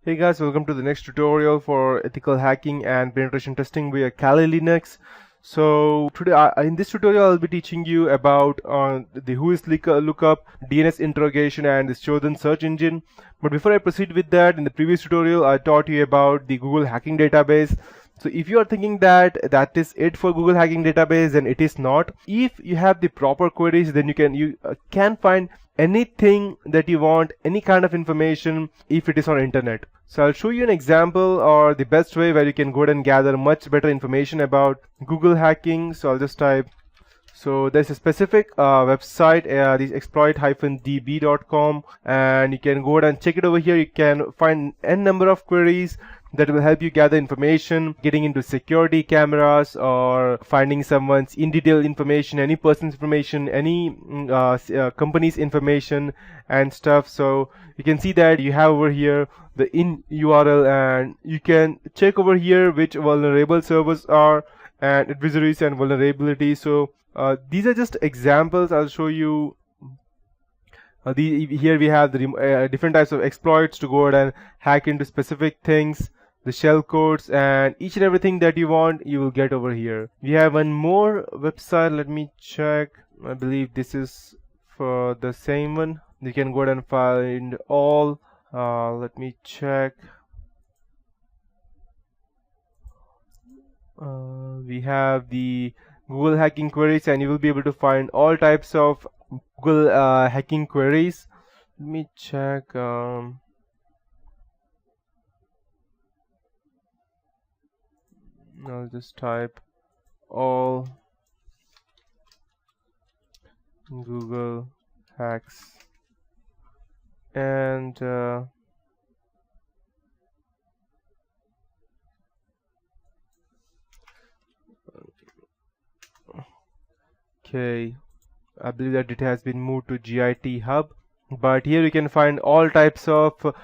Hey guys, welcome to the next tutorial for ethical hacking and penetration testing via Kali Linux. So today, in this tutorial, I'll be teaching you about the Whois lookup, DNS interrogation, and this chosen search engine. But before I proceed with that, in the previous tutorial, I taught you about the Google hacking database. So if you are thinking that that is it for Google hacking database, then it is not. If you have the proper queries, then you can find anything that you want, any kind of information if it is on internet. So I'll show you an example or the best way where you can go ahead and gather much better information about Google hacking. So I'll just type. So there's a specific website, this exploit-db.com, and you can go ahead and check it over here. You can find n number of queries that will help you gather information, getting into security cameras or finding someone's in detail information, any person's information, any company's information and stuff. So you can see that you have over here the in URL, and you can check over here which vulnerable servers are and adversaries and vulnerabilities. So these are just examples. I'll show you. Here we have the different types of exploits to go ahead and hack into specific things, the shell codes, and each and everything that you want you will get over here. We have one more website. Let me check. I believe this is for the same one. You can go ahead and find all. Let me check. We have the Google hacking queries, and you will be able to find all types of Google hacking queries. Let me check. I'll just type all Google hacks, and okay, I believe that it has been moved to GIT hub, but here you can find all types of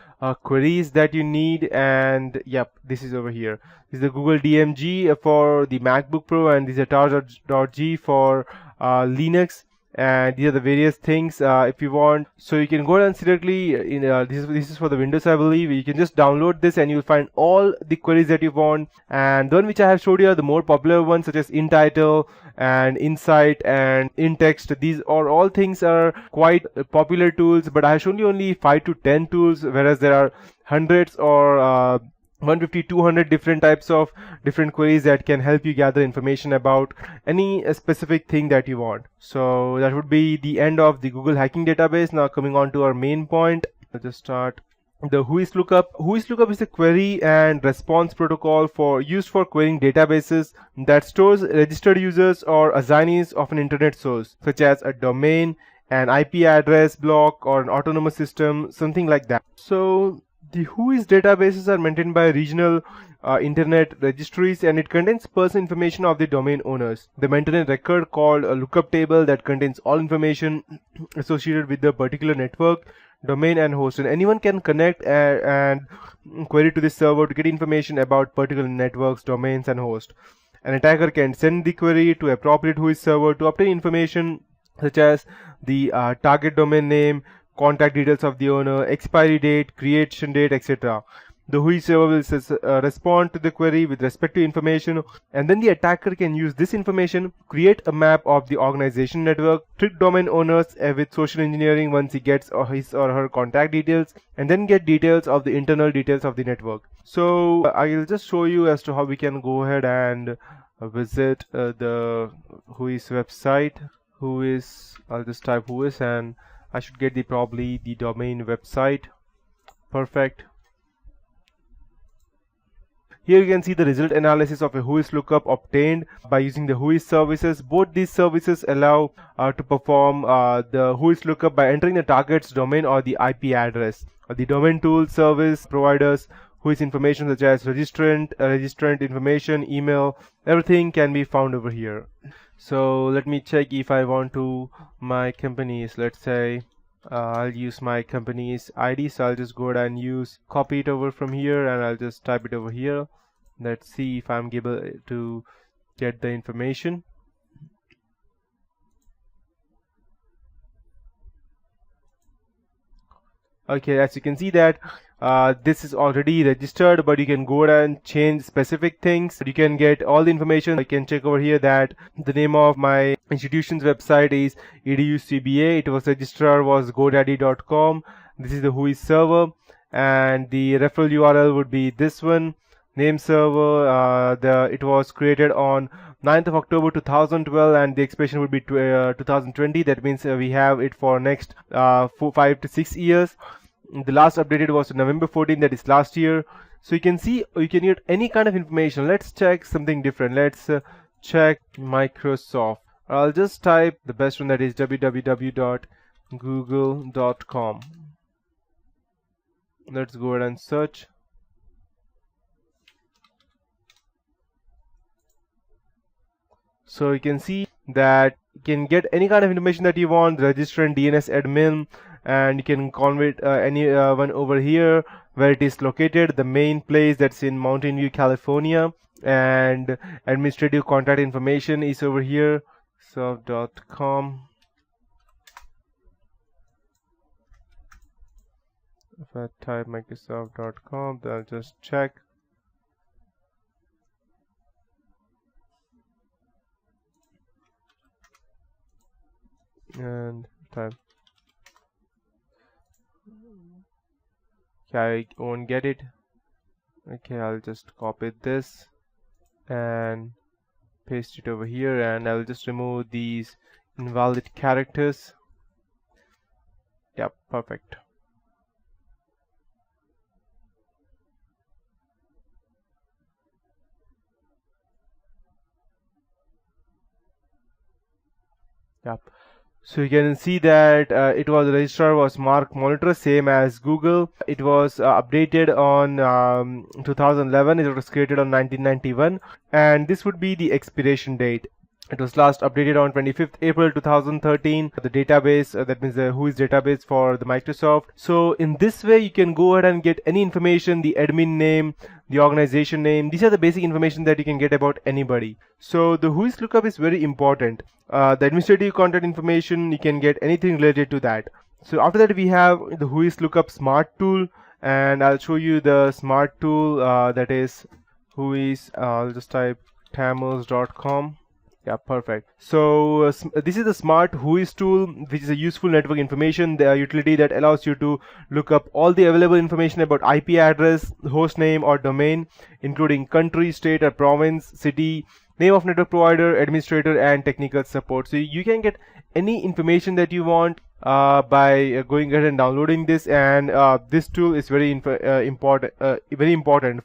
queries that you need. And yep, this is over here. This is the Google DMG for the MacBook Pro, and this is a tar.g for Linux. And these are the various things if you want. So you can go ahead and directly in this is for the Windows, I believe. You can just download this and you'll find all the queries that you want. And the one which I have showed you are the more popular ones, such as InTitle and Insight and InText. These are all things are quite popular tools, but I have shown you only 5 to 10 tools, whereas there are hundreds or 150, 200 different types of different queries that can help you gather information about any specific thing that you want. So that would be the end of the Google hacking database. Now coming on to our main point, let's just start. The Whois lookup. Whois lookup is a query and response protocol used for querying databases that stores registered users or assignees of an internet source, such as a domain, an IP address block, or an autonomous system, something like that. So the Whois databases are maintained by regional internet registries, and it contains personal information of the domain owners. They maintain a record called a lookup table that contains all information associated with the particular network, domain, and host. And anyone can connect and query to this server to get information about particular networks, domains, and host. An attacker can send the query to appropriate Whois server to obtain information such as the target domain name, contact details of the owner, expiry date, creation date, etc. The Whois server will respond to the query with respect to information, and then the attacker can use this information, create a map of the organization network, trick domain owners with social engineering once he gets his or her contact details, and then get details of the internal details of the network. So I'll just show you as to how we can go ahead and visit the Whois website. Whois, I'll just type Whois, and I should get probably the domain website. Perfect. Here you can see the result analysis of a Whois lookup obtained by using the Whois services. Both these services allow to perform the Whois lookup by entering the target's domain or the IP address. The domain tool service providers Whois information such as registrant information, email, everything can be found over here. So let me check if I want to my companies. Let's say I'll use my company's ID, so I'll just go ahead and copy it over from here, and I'll just type it over here. Let's see if I'm able to get the information. Okay, as you can see that this is already registered, but you can go ahead and change specific things. You can get all the information. You can check over here that the name of my institution's website is EduCBA. It was registrar was godaddy.com. This is the WHOIS server, and the referral URL would be this one. Name server, it was created on 9th of October 2012, and the expiration would be 2020. That means we have it for next 5 to 6 years. The last updated was November 14, that is last year. So you can see you can get any kind of information. Let's check something different. Let's check Microsoft. I'll just type the best one, that is www.google.com. Let's go ahead and search. So you can see that you can get any kind of information that you want, registrant, DNS admin, and you can convert any one over here where it is located, the main place that's in Mountain View, California, and administrative contact information is over here, serve.com. If I type Microsoft.com, then I'll just check. And type. Okay, I won't get it. Okay, I'll just copy this and paste it over here, and I'll just remove these invalid characters. Yep, perfect. Yep. So you can see that it was registrar was Mark Monitor, same as Google. It was updated on 2011. It was created on 1991, and this would be the expiration date. It was last updated on 25th April 2013. The database, that means the WHOIS database for the Microsoft. So in this way, you can go ahead and get any information, the admin name, the organization name. These are the basic information that you can get about anybody. So the WHOIS lookup is very important. The administrative contact information, you can get anything related to that. So after that, we have the WHOIS lookup smart tool, and I'll show you the smart tool, that is WHOIS. I'll just type tamils.com. Yeah, perfect. So this is the smart WHOIS tool, which is a useful network information utility that allows you to look up all the available information about IP address, host name or domain, including country, state or province, city, name of network provider, administrator, and technical support. So you can get any information that you want by going ahead and downloading this, and this tool is very important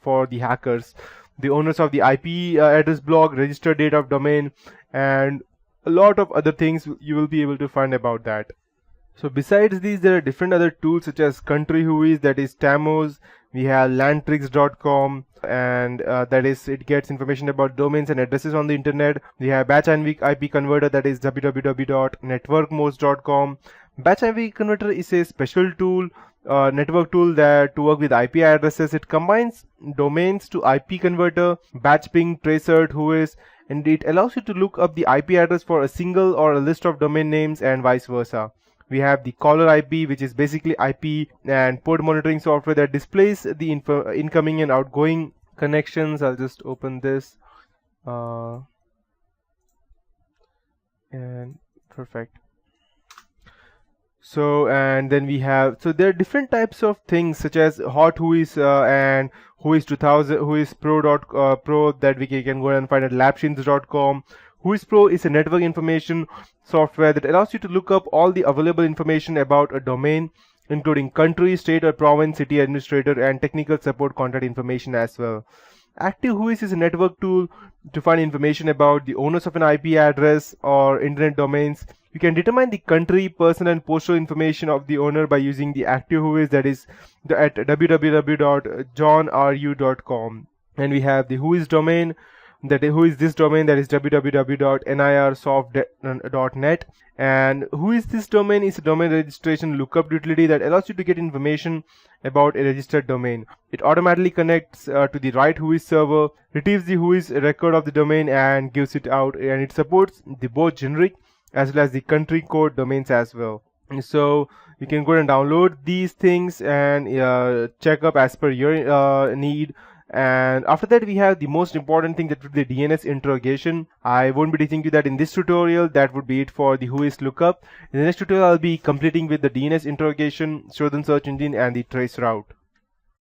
for the hackers, the owners of the IP address block, registered date of domain, and a lot of other things you will be able to find about that. So besides these, there are different other tools such as country WHOIS, that is Tamos. We have landtricks.com, and that is, it gets information about domains and addresses on the internet. We have batch and weak IP converter, that is www.networkmost.com. Batch and weak converter is a special tool, network tool that to work with IP addresses. It combines domains to IP converter, batch ping, tracer, WHOIS, and it allows you to look up the IP address for a single or a list of domain names and vice versa. We have the caller IP, which is basically IP and port monitoring software that displays the incoming and outgoing connections. I'll just open this, and perfect. So, and then we have, so there are different types of things such as hot WHOIS and WHOIS 2000, WHOIS Pro that we can go and find at labshins.com. WHOIS Pro is a network information software that allows you to look up all the available information about a domain, including country, state or province, city, administrator, and technical support contact information as well. Active WHOIS is a network tool to find information about the owners of an IP address or internet domains. You can determine the country, person, and postal information of the owner by using the active WHOIS, that is at www.johnru.com. And we have the WHOIS domain, that is, WHOIS this domain, that is www.nirsoft.net. And WHOIS this domain is a domain registration lookup utility that allows you to get information about a registered domain. It automatically connects to the right WHOIS server, retrieves the WHOIS record of the domain, and gives it out, and it supports the both generic as well as the country code domains as well. So You can go and download these things and check up as per your need. And after that, we have the most important thing, that would be the DNS interrogation. I won't be teaching you that in this tutorial. That would be it for the Whois lookup. In the next tutorial, I'll be completing with the DNS interrogation, chosen search engine, and the trace route.